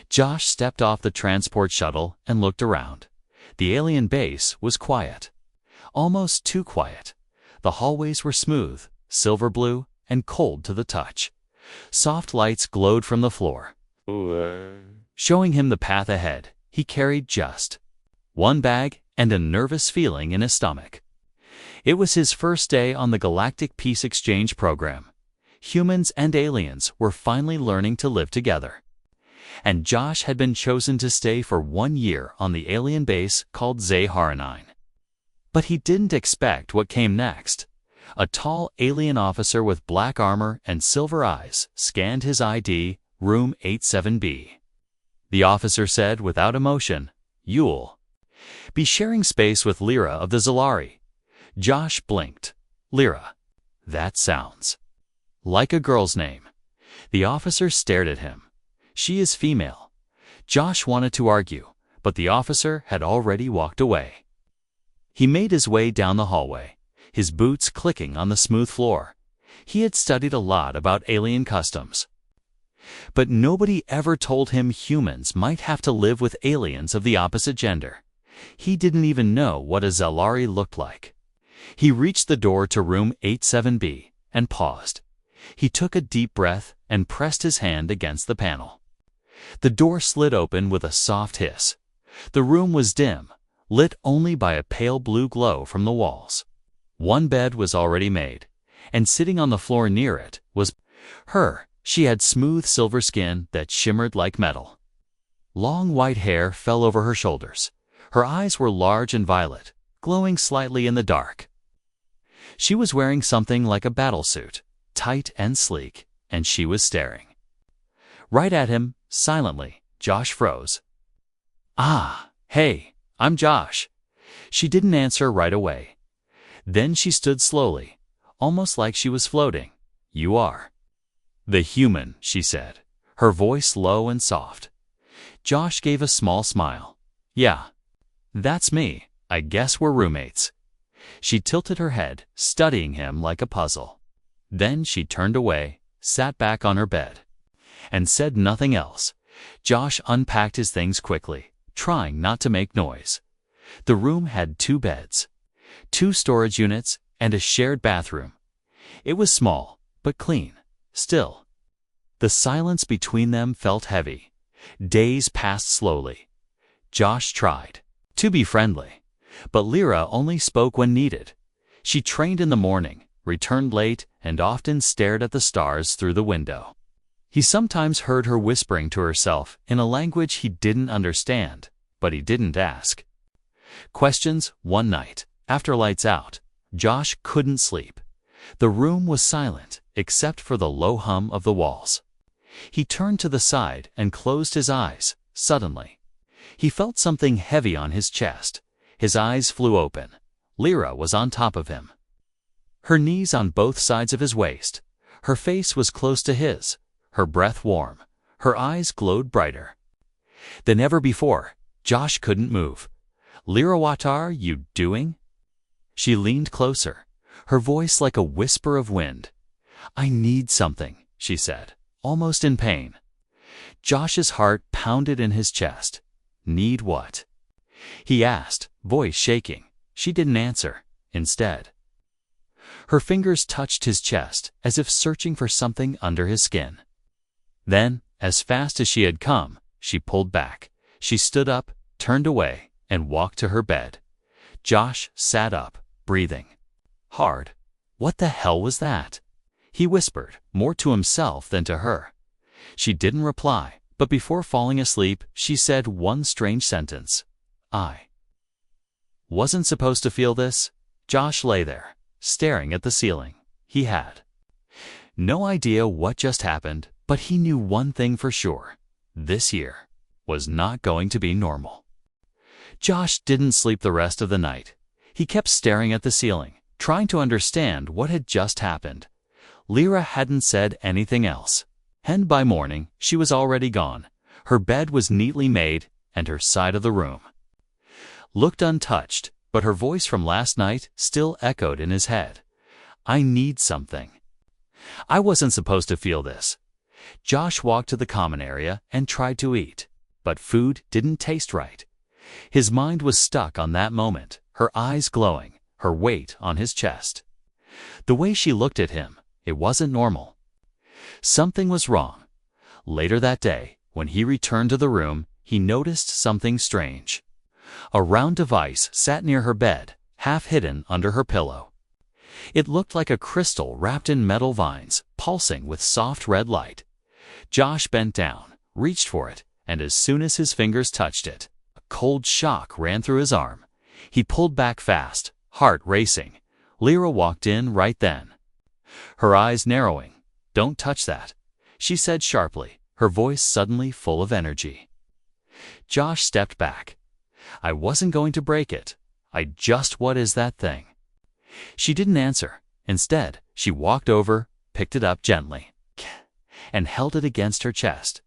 Josh stepped off the transport shuttle and looked around. The alien base was quiet. Almost too quiet. The hallways were smooth, silver blue, and cold to the touch. Soft lights glowed from the floor, showing him the path ahead. He carried just one bag and a nervous feeling in his stomach. It was his first day on the Galactic Peace Exchange program. Humans and aliens were finally learning to live together. And Josh had been chosen to stay for 1 year on the alien base called Zay-Haranine. But he didn't expect what came next. A tall alien officer with black armor and silver eyes scanned his ID, room 87B. The officer said without emotion, "You'll be sharing space with Lyra of the Zalari." Josh blinked. Lyra. That sounds like a girl's name. The officer stared at him. She is female. Josh wanted to argue, but the officer had already walked away. He made his way down the hallway, his boots clicking on the smooth floor. He had studied a lot about alien customs. But nobody ever told him humans might have to live with aliens of the opposite gender. He didn't even know what a Zalari looked like. He reached the door to room 87B and paused. He took a deep breath and pressed his hand against the panel. The door slid open with a soft hiss. The room was dim, lit only by a pale blue glow from the walls. One bed was already made, and sitting on the floor near it was her. She had smooth silver skin that shimmered like metal. Long white hair fell over her shoulders. Her eyes were large and violet, glowing slightly in the dark. She was wearing something like a battlesuit, tight and sleek, and she was staring right at him, silently. Josh froze. "Ah, hey, I'm Josh." She didn't answer right away. Then she stood slowly, almost like she was floating. "You are the human," she said, her voice low and soft. Josh gave a small smile. "Yeah, that's me. I guess we're roommates." She tilted her head, studying him like a puzzle. Then she turned away, sat back on her bed, and said nothing else. Josh unpacked his things quickly, trying not to make noise. The room had 2 beds, 2 storage units, and a shared bathroom. It was small, but clean. Still, the silence between them felt heavy. Days passed slowly. Josh tried to be friendly, but Lyra only spoke when needed. She trained in the morning, returned late, and often stared at the stars through the window. He sometimes heard her whispering to herself in a language he didn't understand, but he didn't ask questions. One night, after lights out, Josh couldn't sleep. The room was silent, except for the low hum of the walls. He turned to the side and closed his eyes. Suddenly, he felt something heavy on his chest. His eyes flew open. Lyra was on top of him, her knees on both sides of his waist. Her face was close to his, her breath warm. Her eyes glowed brighter than ever before. Josh couldn't move. "Lyra, what are you doing?" She leaned closer, her voice like a whisper of wind. "I need something," she said, almost in pain. Josh's heart pounded in his chest. "Need what?" he asked, voice shaking. She didn't answer. Instead, her fingers touched his chest as if searching for something under his skin. Then, as fast as she had come, she pulled back. She stood up, turned away, and walked to her bed. Josh sat up, breathing hard. "What the hell was that?" he whispered, more to himself than to her. She didn't reply, but before falling asleep, she said one strange sentence. "I wasn't supposed to feel this." Josh lay there, staring at the ceiling. He had no idea what just happened, but he knew one thing for sure. This year was not going to be normal. Josh didn't sleep the rest of the night. He kept staring at the ceiling, trying to understand what had just happened. Lyra hadn't said anything else. And by morning, she was already gone. Her bed was neatly made, and her side of the room looked untouched, but her voice from last night still echoed in his head. "I need something. I wasn't supposed to feel this." Josh walked to the common area and tried to eat. but food didn't taste right. His mind was stuck on that moment, her eyes glowing, her weight on his chest. The way she looked at him, it wasn't normal. Something was wrong. Later that day, when he returned to the room, he noticed something strange. A round device sat near her bed, half hidden under her pillow. It looked like a crystal wrapped in metal vines, pulsing with soft red light. Josh bent down, reached for it, and as soon as his fingers touched it, a cold shock ran through his arm. He pulled back fast, heart racing. Lyra walked in right then. Her eyes narrowing. "Don't touch that," she said sharply, her voice suddenly full of energy. Josh stepped back. "I wasn't going to break it. What is that thing?" She didn't answer. Instead, she walked over, picked it up gently, and held it against her chest.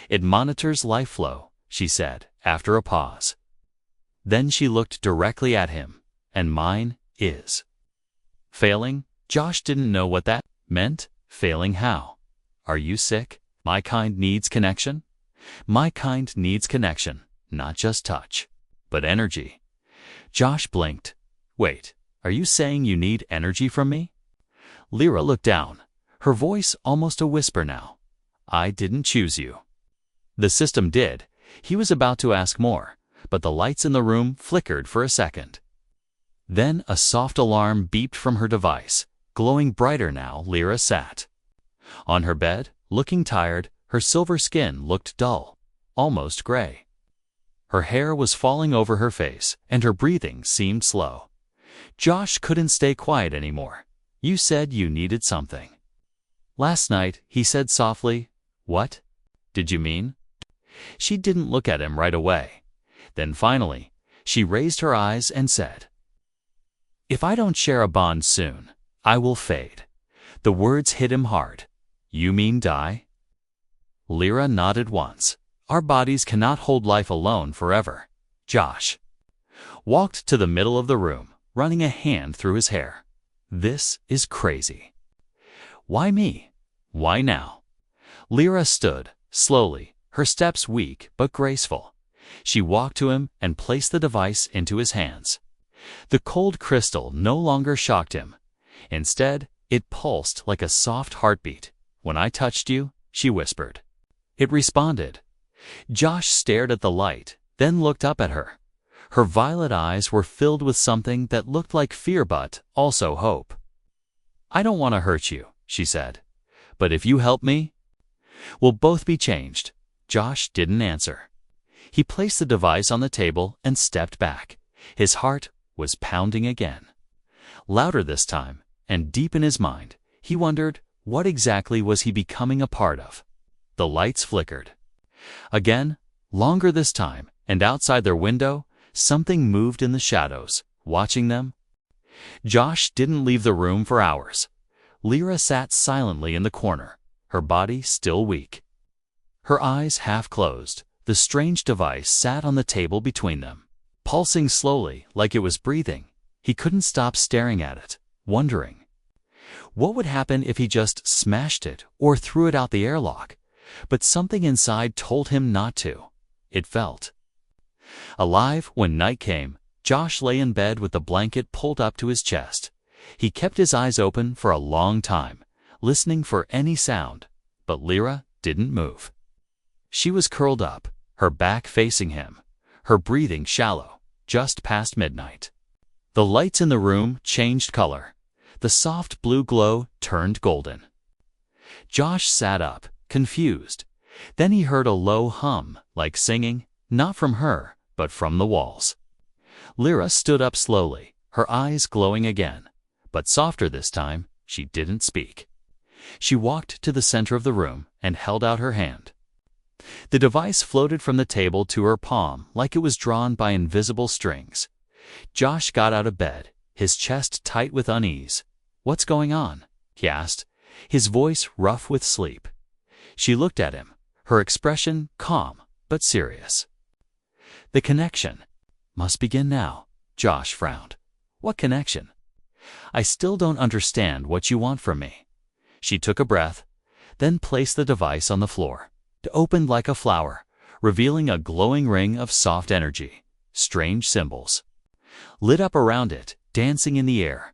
"It monitors life flow," she said, after a pause. Then she looked directly at him. "And mine is failing?" Josh didn't know what that meant. Failing how? "Are you sick? My kind needs connection." "My kind needs connection, not just touch, but energy." Josh blinked. "Wait, are you saying you need energy from me?" Lyra looked down, her voice almost a whisper now. "I didn't choose you." "The system did." He was about to ask more, but the lights in the room flickered for a second. Then a soft alarm beeped from her device. Glowing brighter now, Lyra sat on her bed, looking tired. Her silver skin looked dull, almost gray. Her hair was falling over her face, and her breathing seemed slow. Josh couldn't stay quiet anymore. "You said you needed something." "Last night," he said softly. "What did you mean?" She didn't look at him right away. Then finally, she raised her eyes and said, "If I don't share a bond soon, I will fade." The words hit him hard. "You mean die?" Lyra nodded once. "Our bodies cannot hold life alone forever." Josh walked to the middle of the room, running a hand through his hair. "This is crazy. Why me? Why now?" Lyra stood, slowly, her steps weak but graceful. She walked to him and placed the device into his hands. The cold crystal no longer shocked him. Instead, it pulsed like a soft heartbeat. "When I touched you," she whispered. It responded. Josh stared at the light, then looked up at her. Her violet eyes were filled with something that looked like fear but also hope. "I don't want to hurt you," she said. "But if you help me, we'll both be changed." Josh didn't answer. He placed the device on the table and stepped back. His heart was pounding again. Louder this time, and deep in his mind, he wondered, what exactly was he becoming a part of? The lights flickered. Again, longer this time, and outside their window, something moved in the shadows, watching them. Josh didn't leave the room for hours. Lyra sat silently in the corner, her body still weak. Her eyes half closed, the strange device sat on the table between them, pulsing slowly like it was breathing. He couldn't stop staring at it, wondering what would happen if he just smashed it or threw it out the airlock. But something inside told him not to. It felt alive. When night came, Josh lay in bed with the blanket pulled up to his chest. He kept his eyes open for a long time, listening for any sound, but Lyra didn't move. She was curled up, her back facing him, her breathing shallow, just past midnight. The lights in the room changed color. The soft blue glow turned golden. Josh sat up, confused. Then he heard a low hum, like singing, not from her, but from the walls. Lyra stood up slowly, her eyes glowing again, but softer this time. She didn't speak. She walked to the center of the room and held out her hand. The device floated from the table to her palm like it was drawn by invisible strings. Josh got out of bed, his chest tight with unease. "What's going on?" he asked, his voice rough with sleep. She looked at him, her expression calm but serious. "The connection must begin now." Josh frowned. "What connection?" "I still don't understand what you want from me." She took a breath, then placed the device on the floor. It opened like a flower, revealing a glowing ring of soft energy, strange symbols. Lit up around it, dancing in the air,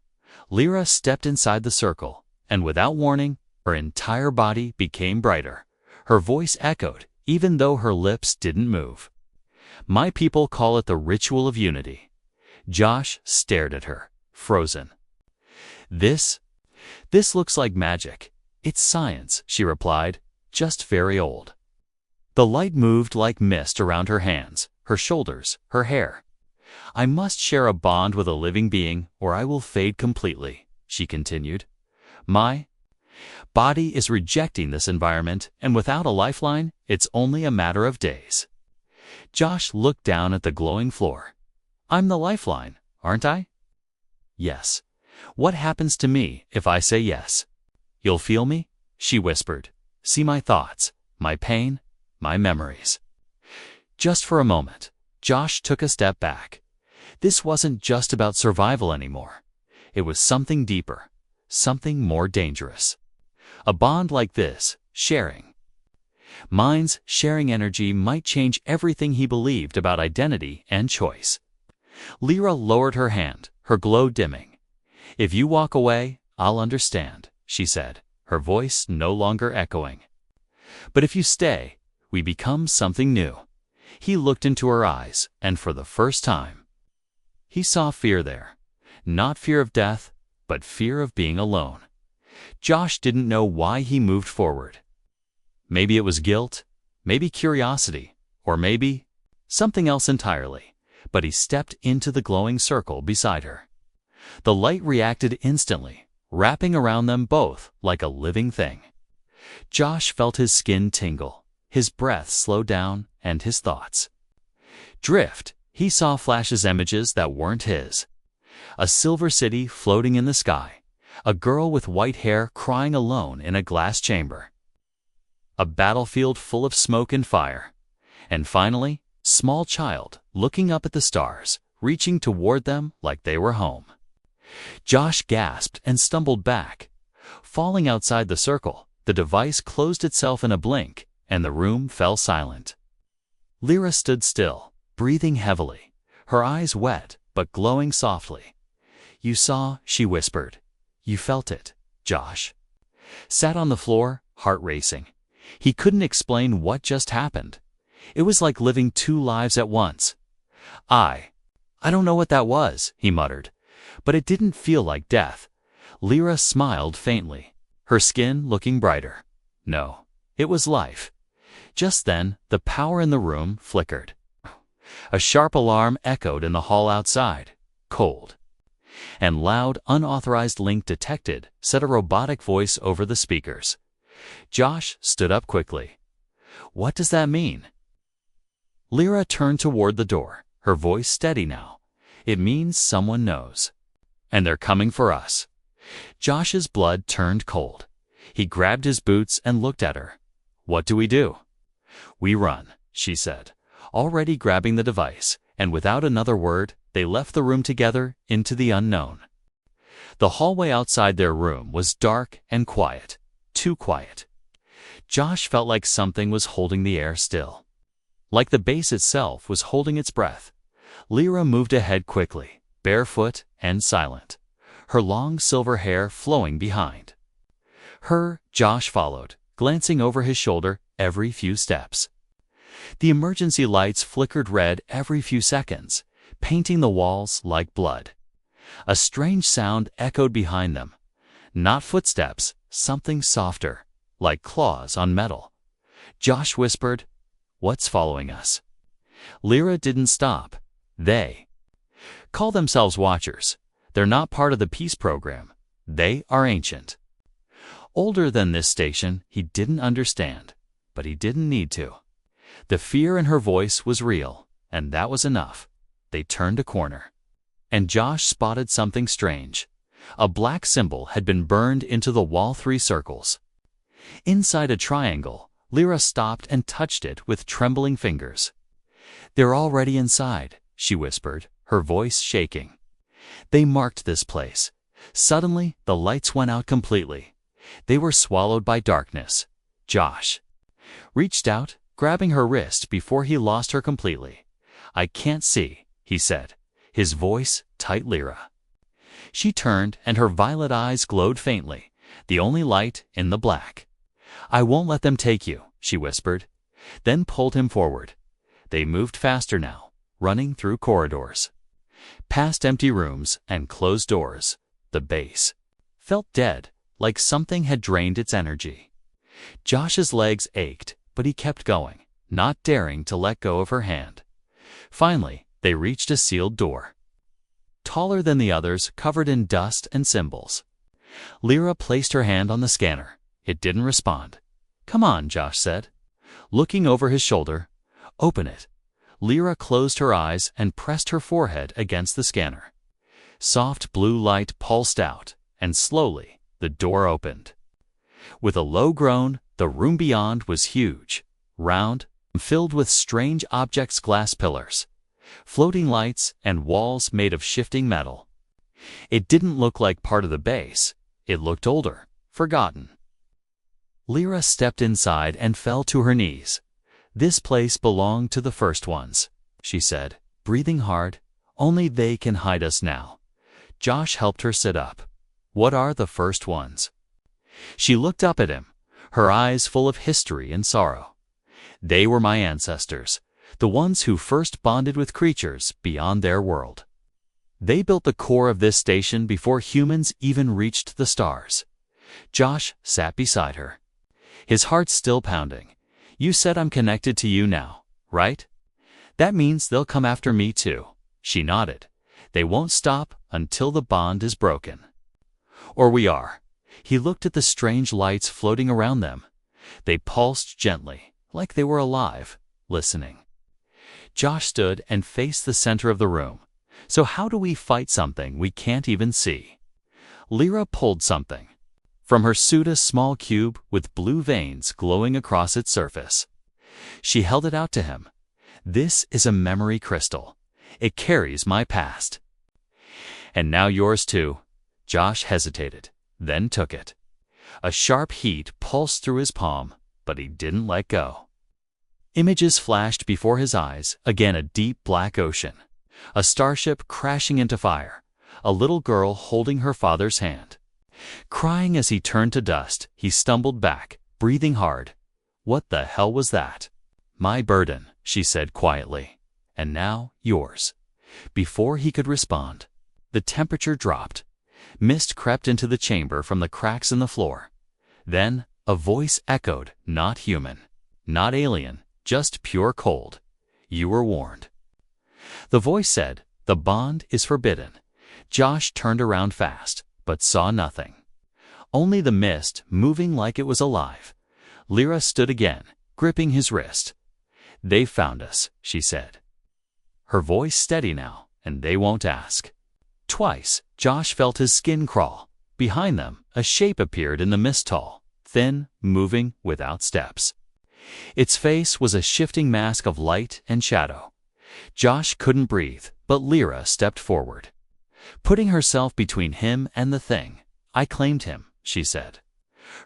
Lyra stepped inside the circle, and without warning, her entire body became brighter. Her voice echoed, even though her lips didn't move. My people call it the ritual of unity. Josh stared at her, frozen. This looks like magic. It's science, she replied, just very old. The light moved like mist around her hands, her shoulders, her hair. I must share a bond with a living being, or I will fade completely, she continued. My body is rejecting this environment, and without a lifeline, it's only a matter of days. Josh looked down at the glowing floor. I'm the lifeline, aren't I? Yes. What happens to me if I say yes? You'll feel me? She whispered. See my thoughts, my pain, my memories. Just for a moment, Josh took a step back. This wasn't just about survival anymore. It was something deeper, something more dangerous. A bond like this, sharing. Minds sharing energy might change everything he believed about identity and choice. Lyra lowered her hand, her glow dimming. If you walk away, I'll understand, she said, her voice no longer echoing. But if you stay, we become something new. He looked into her eyes, and for the first time, he saw fear there. Not fear of death, but fear of being alone. Josh didn't know why he moved forward. Maybe it was guilt, maybe curiosity, or maybe something else entirely. But he stepped into the glowing circle beside her. The light reacted instantly, wrapping around them both like a living thing. Josh felt his skin tingle, his breath slow down, and his thoughts drift. He saw flashes, images that weren't his. A silver city floating in the sky, a girl with white hair crying alone in a glass chamber, a battlefield full of smoke and fire, and finally, small child looking up at the stars, reaching toward them like they were home. Josh gasped and stumbled back. Falling outside the circle, the device closed itself in a blink, and the room fell silent. Lyra stood still, breathing heavily, her eyes wet but glowing softly. You saw, she whispered. You felt it, Josh. Sat on the floor, heart racing. He couldn't explain what just happened. It was like living two lives at once. I don't know what that was, he muttered, but it didn't feel like death. Lyra smiled faintly, her skin looking brighter. No, it was life. Just then, the power in the room flickered. A sharp alarm echoed in the hall outside. Cold. And loud, unauthorized link detected, said a robotic voice over the speakers. Josh stood up quickly. What does that mean? Lyra turned toward the door, her voice steady now. It means someone knows. And they're coming for us. Josh's blood turned cold. He grabbed his boots and looked at her. What do we do? We run, she said, already grabbing the device, and without another word, they left the room together into the unknown. The hallway outside their room was dark and quiet, too quiet. Josh felt like something was holding the air still. Like the base itself was holding its breath. Lyra moved ahead quickly, barefoot and silent, her long silver hair flowing behind. Josh followed, glancing over his shoulder every few steps. The emergency lights flickered red every few seconds, painting the walls like blood. A strange sound echoed behind them. Not footsteps, something softer, like claws on metal. Josh whispered, "What's following us?" Lyra didn't stop. They call themselves Watchers. They're not part of the peace program. They are ancient. Older than this station, he didn't understand, but he didn't need to. The fear in her voice was real, and that was enough. They turned a corner, and Josh spotted something strange. A black symbol had been burned into the wall 3 circles. Inside a triangle, Lyra stopped and touched it with trembling fingers. "They're already inside," she whispered, her voice shaking. They marked this place. Suddenly, the lights went out completely. They were swallowed by darkness. Josh reached out, grabbing her wrist before he lost her completely. "I can't see," he said, his voice tight. "Lyra." She turned and her violet eyes glowed faintly, the only light in the black. "I won't let them take you," she whispered, then pulled him forward. They moved faster now, running through corridors, past empty rooms and closed doors. The base felt dead, like something had drained its energy. Josh's legs ached, but he kept going, not daring to let go of her hand. Finally, they reached a sealed door, taller than the others, covered in dust and symbols. Lyra placed her hand on the scanner. It didn't respond. "Come on," Josh said, looking over his shoulder. "Open it." Lyra closed her eyes and pressed her forehead against the scanner. Soft blue light pulsed out, and slowly the door opened. With a low groan, the room beyond was huge, round, filled with strange objects, glass pillars, floating lights, and walls made of shifting metal. It didn't look like part of the base. It looked older, forgotten. Lyra stepped inside and fell to her knees. "This place belonged to the first ones," she said, breathing hard. "Only they can hide us now." Josh helped her sit up. "What are the first ones?" She looked up at him, her eyes full of history and sorrow. "They were my ancestors, the ones who first bonded with creatures beyond their world. They built the core of this station before humans even reached the stars." Josh sat beside her, his heart still pounding. "You said I'm connected to you now, right? That means they'll come after me too." She nodded. "They won't stop until the bond is broken. Or we are." He looked at the strange lights floating around them. They pulsed gently, like they were alive, listening. Josh stood and faced the center of the room. "So how do we fight something we can't even see?" Lyra pulled something from her suit, a small cube with blue veins glowing across its surface. She held it out to him. "This is a memory crystal. It carries my past. And now yours too." Josh hesitated, then took it. A sharp heat pulsed through his palm, but he didn't let go. Images flashed before his eyes, again a deep black ocean, a starship crashing into fire, a little girl holding her father's hand. Crying as he turned to dust, he stumbled back, breathing hard. "What the hell was that?" "My burden," she said quietly. "And now yours." Before he could respond, the temperature dropped. Mist crept into the chamber from the cracks in the floor. Then a voice echoed, not human, not alien, just pure cold. "You were warned." The voice said, "The bond is forbidden." Josh turned around fast, but saw nothing. Only the mist moving like it was alive. Lyra stood again, gripping his wrist. "They found us," she said, her voice steady now, "and they won't ask." Twice, Josh felt his skin crawl. Behind them, a shape appeared in the mist, tall, thin, moving without steps. Its face was a shifting mask of light and shadow. Josh couldn't breathe, but Lyra stepped forward, putting herself between him and the thing. "I claimed him," she said,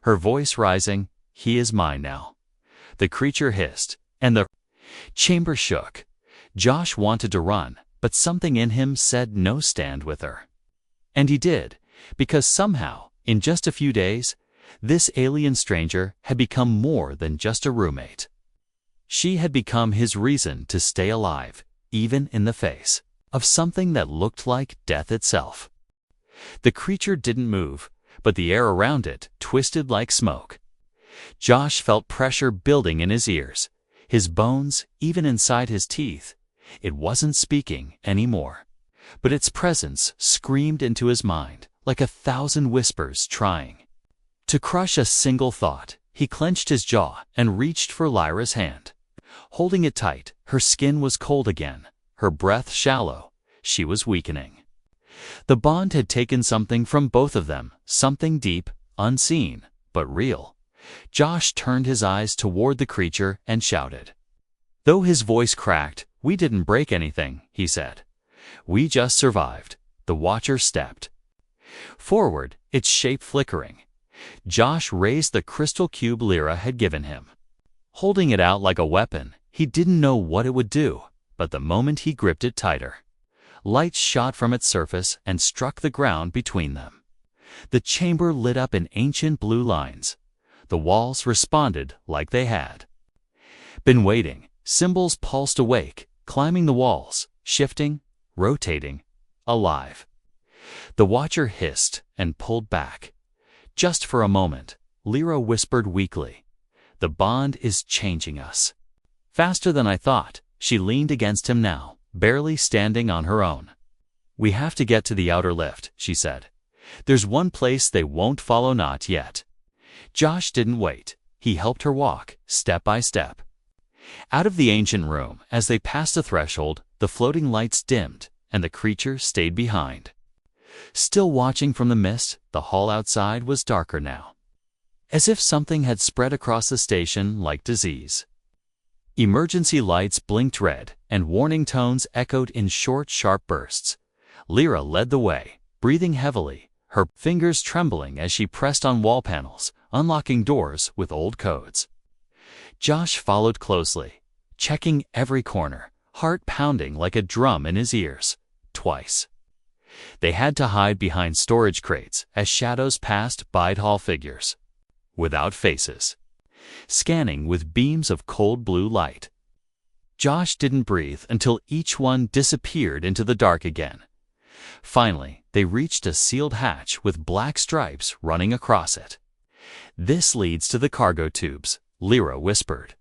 her voice rising. "He is mine now." The creature hissed, and the chamber shook. Josh wanted to run, but something in him said no, stand with her. And he did, because somehow, in just a few days, this alien stranger had become more than just a roommate. She had become his reason to stay alive, even in the face of something that looked like death itself. The creature didn't move, but the air around it twisted like smoke. Josh felt pressure building in his ears, his bones, even inside his teeth. It wasn't speaking anymore, but its presence screamed into his mind like 1,000 whispers trying to crush a single thought. He clenched his jaw and reached for Lyra's hand. Holding it tight, her skin was cold again, her breath shallow. She was weakening. The bond had taken something from both of them, something deep, unseen, but real. Josh turned his eyes toward the creature and shouted. Though his voice cracked, "We didn't break anything," he said. "We just survived." The watcher stepped forward, its shape flickering. Josh raised the crystal cube Lyra had given him. holding it out like a weapon. He didn't know what it would do, but the moment he gripped it tighter, light shot from its surface and struck the ground between them. The chamber lit up in ancient blue lines. The walls responded like they had been waiting. Symbols pulsed awake, climbing the walls, shifting, rotating, alive. The Watcher hissed and pulled back. Just for a moment, Lyra whispered weakly, "The bond is changing us." Faster than I thought, she leaned against him now, barely standing on her own. "We have to get to the outer lift," she said. "There's one place they won't follow, not yet." Josh didn't wait. He helped her walk, step by step. Out of the ancient room, as they passed the threshold, the floating lights dimmed, and the creature stayed behind. Still watching from the mist, the hall outside was darker now, as if something had spread across the station like disease. Emergency lights blinked red, and warning tones echoed in short, sharp bursts. Lyra led the way, breathing heavily, her fingers trembling as she pressed on wall panels, unlocking doors with old codes. Josh followed closely, checking every corner, heart pounding like a drum in his ears. Twice. They had to hide behind storage crates as shadows passed by tall figures, without faces, scanning with beams of cold blue light. Josh didn't breathe until each one disappeared into the dark again. Finally, they reached a sealed hatch with black stripes running across it. "This leads to the cargo tubes," Lyra whispered.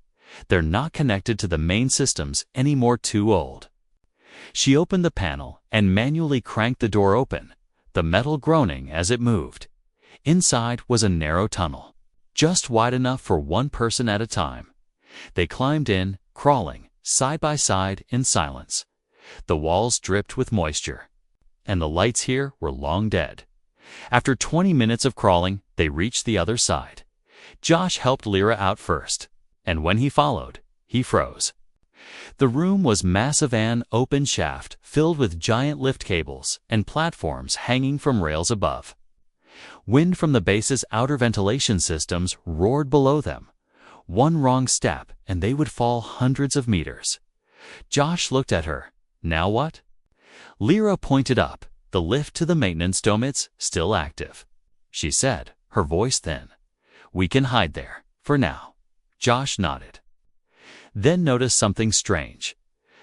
"They're not connected to the main systems anymore, too old." She opened the panel and manually cranked the door open, the metal groaning as it moved. Inside was a narrow tunnel, just wide enough for one person at a time. They climbed in, crawling, side by side in silence. The walls dripped with moisture, and the lights here were long dead. After 20 minutes of crawling, they reached the other side. Josh helped Lyra out first, and when he followed, he froze. The room was massive, an open shaft filled with giant lift cables and platforms hanging from rails above. Wind from the base's outer ventilation systems roared below them. One wrong step and they would fall hundreds of meters. Josh looked at her. "Now what?" Lyra pointed up, the lift to the maintenance dome. "It's still active," she said, her voice thin. "We can hide there, for now." Josh nodded. Then noticed something strange.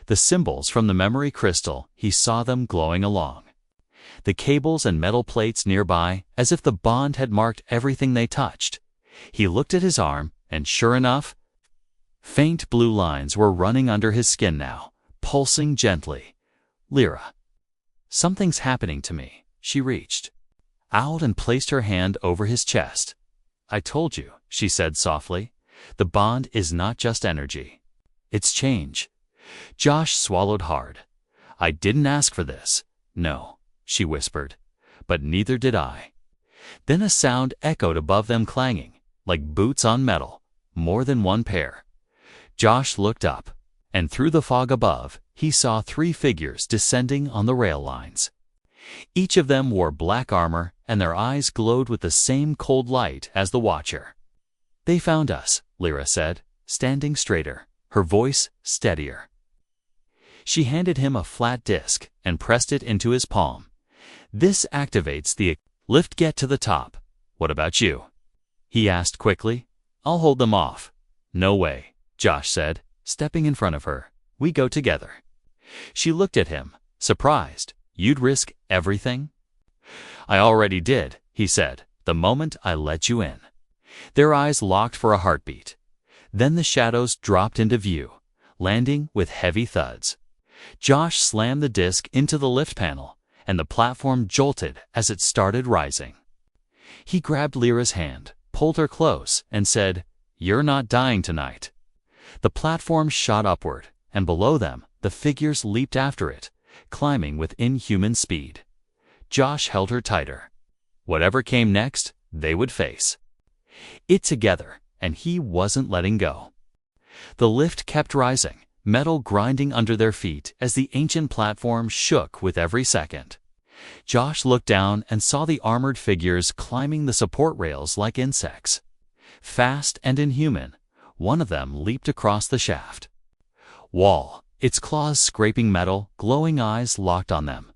The symbols from the memory crystal, he saw them glowing along the cables and metal plates nearby, as if the bond had marked everything they touched. He looked at his arm, and sure enough, faint blue lines were running under his skin now, pulsing gently. "Lyra, something's happening to me." She reached out and placed her hand over his chest. "I told you," she said softly. "The bond is not just energy. It's change." Josh swallowed hard. "I didn't ask for this." "No," she whispered, "but neither did I." Then a sound echoed above them, clanging, like boots on metal, more than one pair. Josh looked up, and through the fog above, he saw 3 figures descending on the rail lines. Each of them wore black armor, and their eyes glowed with the same cold light as the Watcher. "They found us," Lyra said, standing straighter, her voice steadier. She handed him a flat disc and pressed it into his palm. "This activates the lift. Get to the top." "What about you?" he asked quickly. "I'll hold them off." "No way," Josh said, stepping in front of her. "We go together." She looked at him, surprised. "You'd risk everything?" "I already did," he said, "the moment I let you in." Their eyes locked for a heartbeat. Then the shadows dropped into view, landing with heavy thuds. Josh slammed the disc into the lift panel, and the platform jolted as it started rising. He grabbed Lyra's hand, pulled her close, and said, "You're not dying tonight." The platform shot upward, and below them, the figures leaped after it, climbing with inhuman speed. Josh held her tighter. Whatever came next, they would face it together, and he wasn't letting go. The lift kept rising, metal grinding under their feet as the ancient platform shook with every second. Josh looked down and saw the armored figures climbing the support rails like insects. Fast and inhuman, One of them leaped across the shaft. Wall, its claws scraping metal, glowing eyes locked on them.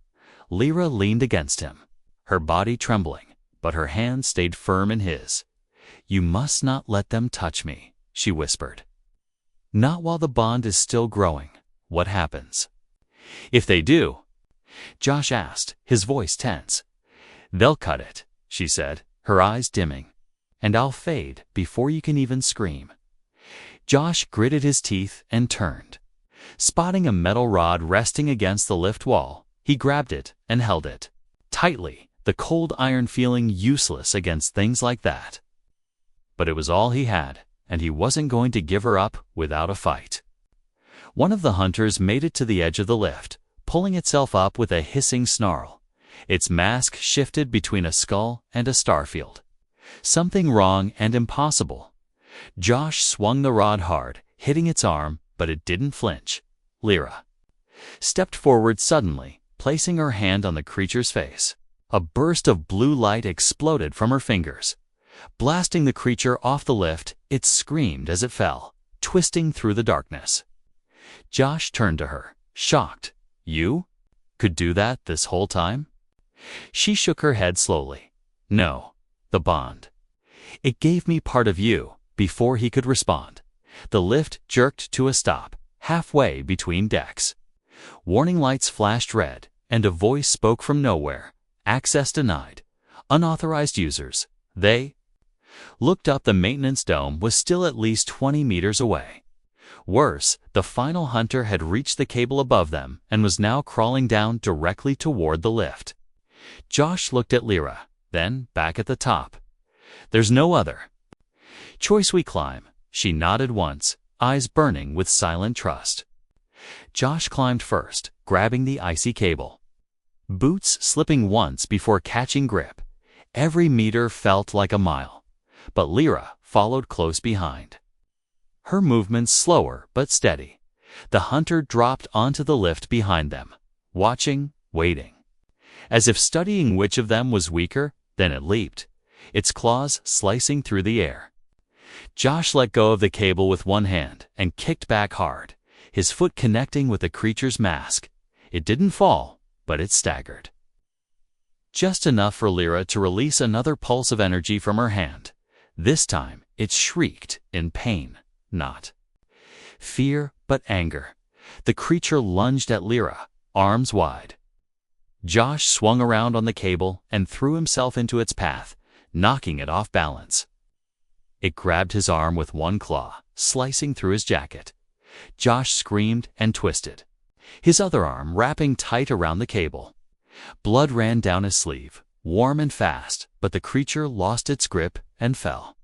Lyra leaned against him, her body trembling, but her hand stayed firm in his. "You must not let them touch me," she whispered. "Not while the bond is still growing. What happens?" "If they do?" Josh asked, his voice tense. "They'll cut it," she said, her eyes dimming. "And I'll fade before you can even scream." Josh gritted his teeth and turned. Spotting a metal rod resting against the lift wall, he grabbed it and held it tightly, the cold iron feeling useless against things like that. But it was all he had, and he wasn't going to give her up without a fight. One of the hunters made it to the edge of the lift, pulling itself up with a hissing snarl. Its mask shifted between a skull and a starfield. Something wrong and impossible. Josh swung the rod hard, hitting its arm, but it didn't flinch. Lyra stepped forward suddenly, placing her hand on the creature's face. A burst of blue light exploded from her fingers. Blasting the creature off the lift, it screamed as it fell, twisting through the darkness. Josh turned to her, shocked. "You could do that this whole time?" She shook her head slowly. "No, the bond. It gave me part of you." Before he could respond, the lift jerked to a stop, halfway between decks. Warning lights flashed red, and a voice spoke from nowhere. "Access denied. Unauthorized users." They looked up. The maintenance dome was still at least 20 meters away. Worse, the final hunter had reached the cable above them and was now crawling down directly toward the lift. Josh looked at Lyra, then back at the top. "There's no other choice. We climb." She nodded once, eyes burning with silent trust. Josh climbed first, grabbing the icy cable. Boots slipping once before catching grip. Every meter felt like a mile, but Lyra followed close behind. Her movements slower but steady. The hunter dropped onto the lift behind them, watching, waiting. As if studying which of them was weaker, then it leaped, its claws slicing through the air. Josh let go of the cable with one hand and kicked back hard, his foot connecting with the creature's mask. It didn't fall, but it staggered. Just enough for Lyra to release another pulse of energy from her hand. This time, it shrieked in pain, not fear, but anger. The creature lunged at Lyra, arms wide. Josh swung around on the cable and threw himself into its path, knocking it off balance. It grabbed his arm with one claw, slicing through his jacket. Josh screamed and twisted, his other arm wrapping tight around the cable. Blood ran down his sleeve, warm and fast, but the creature lost its grip and fell.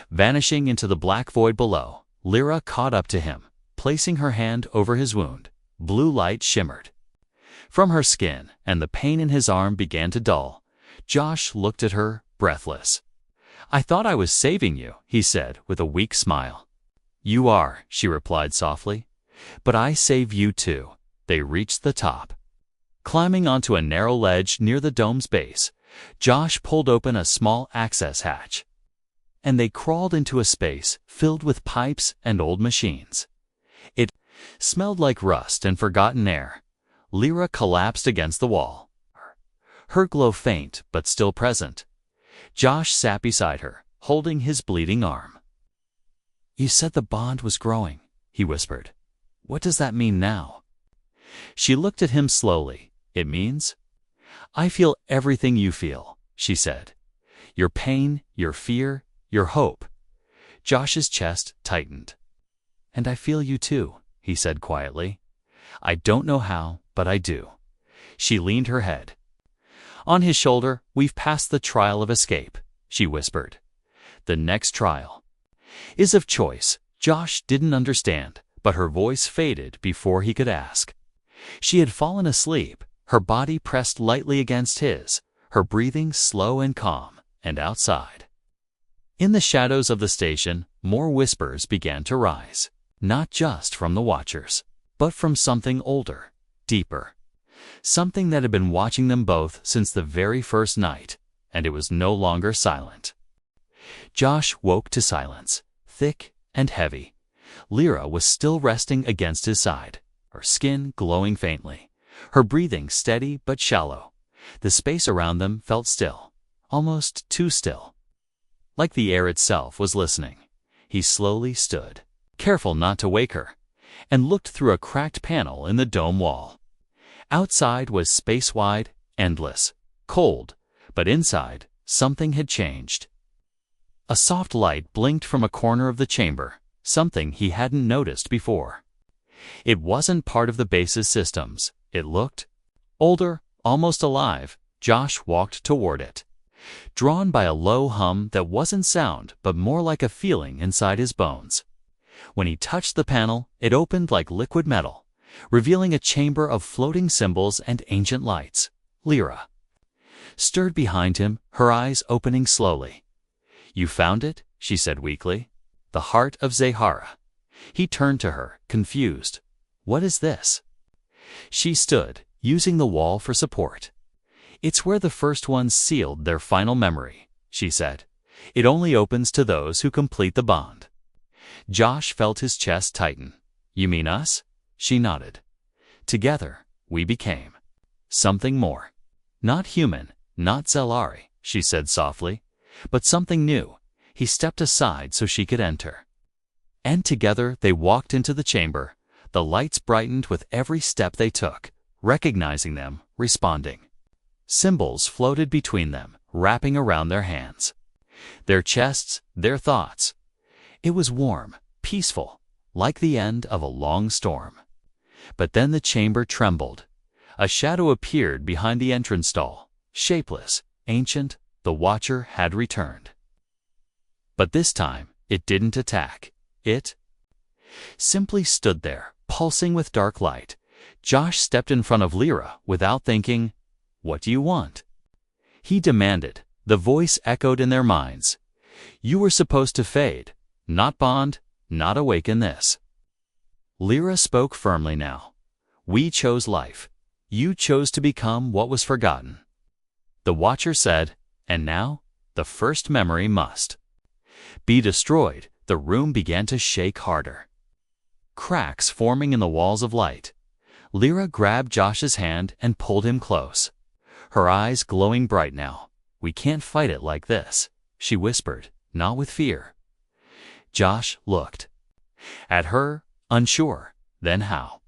Vanishing into the black void below, Lyra caught up to him, placing her hand over his wound. Blue light shimmered from her skin, and the pain in his arm began to dull. Josh looked at her, breathless. "I thought I was saving you," he said with a weak smile. "You are," she replied softly. "But I save you too." They reached the top. Climbing onto a narrow ledge near the dome's base, Josh pulled open a small access hatch, and they crawled into a space filled with pipes and old machines. It smelled like rust and forgotten air. Lyra collapsed against the wall, her glow faint but still present. Josh sat beside her, holding his bleeding arm. "You said the bond was growing," he whispered. "What does that mean now?" She looked at him slowly. "It means I feel everything you feel," she said. "Your pain, your fear, your hope." Josh's chest tightened. "And I feel you too," he said quietly. "I don't know how, but I do." She leaned her head on his shoulder. "We've passed the trial of escape," she whispered. "The next trial is of choice." Josh didn't understand, but her voice faded before he could ask. She had fallen asleep, her body pressed lightly against his, her breathing slow and calm, and outside, in the shadows of the station, more whispers began to rise, not just from the watchers, but from something older, deeper. Something that had been watching them both since the very first night, and it was no longer silent. Josh woke to silence, thick and heavy. Lyra was still resting against his side, her skin glowing faintly, her breathing steady but shallow. The space around them felt still, almost too still, like the air itself was listening. He slowly stood, careful not to wake her, and looked through a cracked panel in the dome wall. Outside was space-wide, endless, cold, but inside, something had changed. A soft light blinked from a corner of the chamber, something he hadn't noticed before. It wasn't part of the base's systems. It looked older, almost alive. Josh walked toward it, drawn by a low hum that wasn't sound but more like a feeling inside his bones. When he touched the panel, it opened like liquid metal, revealing a chamber of floating symbols and ancient lights. Lyra stirred behind him, her eyes opening slowly. "You found it?" she said weakly. "The heart of Zahara." He turned to her, confused. "What is this?" She stood, using the wall for support. "It's where the first ones sealed their final memory," she said. "It only opens to those who complete the bond." Josh felt his chest tighten. "You mean us?" She nodded. "Together, we became something more. Not human, not Zelari," she said softly, "but something new." He stepped aside so she could enter. And together they walked into the chamber. The lights brightened with every step they took, recognizing them, responding. Symbols floated between them, wrapping around their hands, their chests, their thoughts. It was warm, peaceful, like the end of a long storm. But then the chamber trembled. A shadow appeared behind the entrance stall, shapeless, ancient. The Watcher had returned. But this time, it didn't attack. It simply stood there, pulsing with dark light. Josh stepped in front of Lyra without thinking. "What do you want?" he demanded. The voice echoed in their minds. "You were supposed to fade, not bond, not awaken this." Lyra spoke firmly now. "We chose life. You chose to become what was forgotten." The Watcher said, "And now, the first memory must be destroyed." The room began to shake harder, cracks forming in the walls of light. Lyra grabbed Josh's hand and pulled him close, her eyes glowing bright now. "We can't fight it like this," she whispered, not with fear. Josh looked at her, unsure. Then how?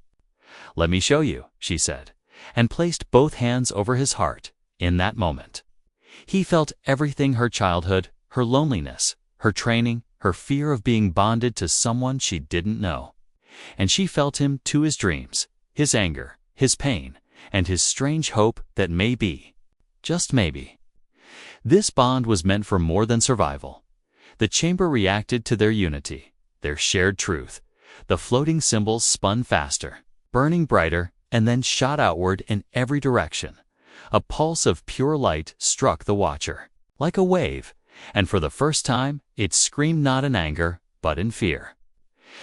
"Let me show you," she said, and placed both hands over his heart. In that moment, he felt everything: her childhood, her loneliness, her training, her fear of being bonded to someone she didn't know. And she felt him to his dreams, his anger, his pain, and his strange hope that maybe, just maybe, this bond was meant for more than survival. The chamber reacted to their unity, their shared truth. The floating symbols spun faster, burning brighter, and then shot outward in every direction. A pulse of pure light struck the Watcher, like a wave, and for the first time, it screamed not in anger, but in fear.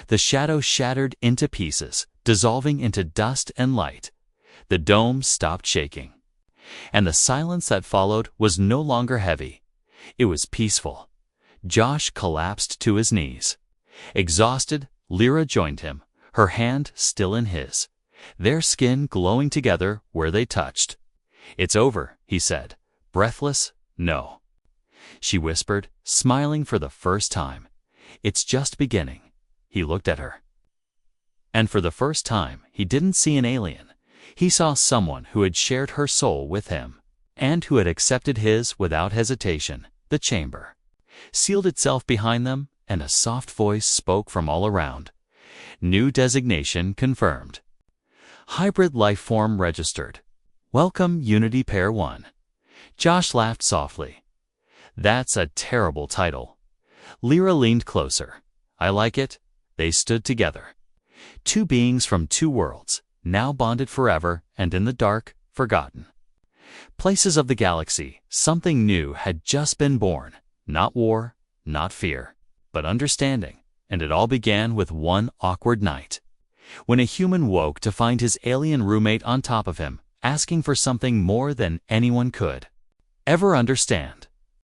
The shadow shattered into pieces, dissolving into dust and light. The dome stopped shaking, and the silence that followed was no longer heavy. It was peaceful. Josh collapsed to his knees. Exhausted, Lyra joined him, her hand still in his, their skin glowing together where they touched. "It's over," he said, breathless. "No," she whispered, smiling for the first time. "It's just beginning." He looked at her, and for the first time, he didn't see an alien. He saw someone who had shared her soul with him, and who had accepted his without hesitation. The chamber sealed itself behind them, and a soft voice spoke from all around. "New designation confirmed. Hybrid life form registered. Welcome, Unity Pair 1. Josh laughed softly. "That's a terrible title." Lyra leaned closer. "I like it." They stood together. Two beings from two worlds, now bonded forever and in the dark, forgotten places of the galaxy. Something new had just been born. Not war, not fear, but understanding. And it all began with one awkward night, when a human woke to find his alien roommate on top of him, asking for something more than anyone could ever understand.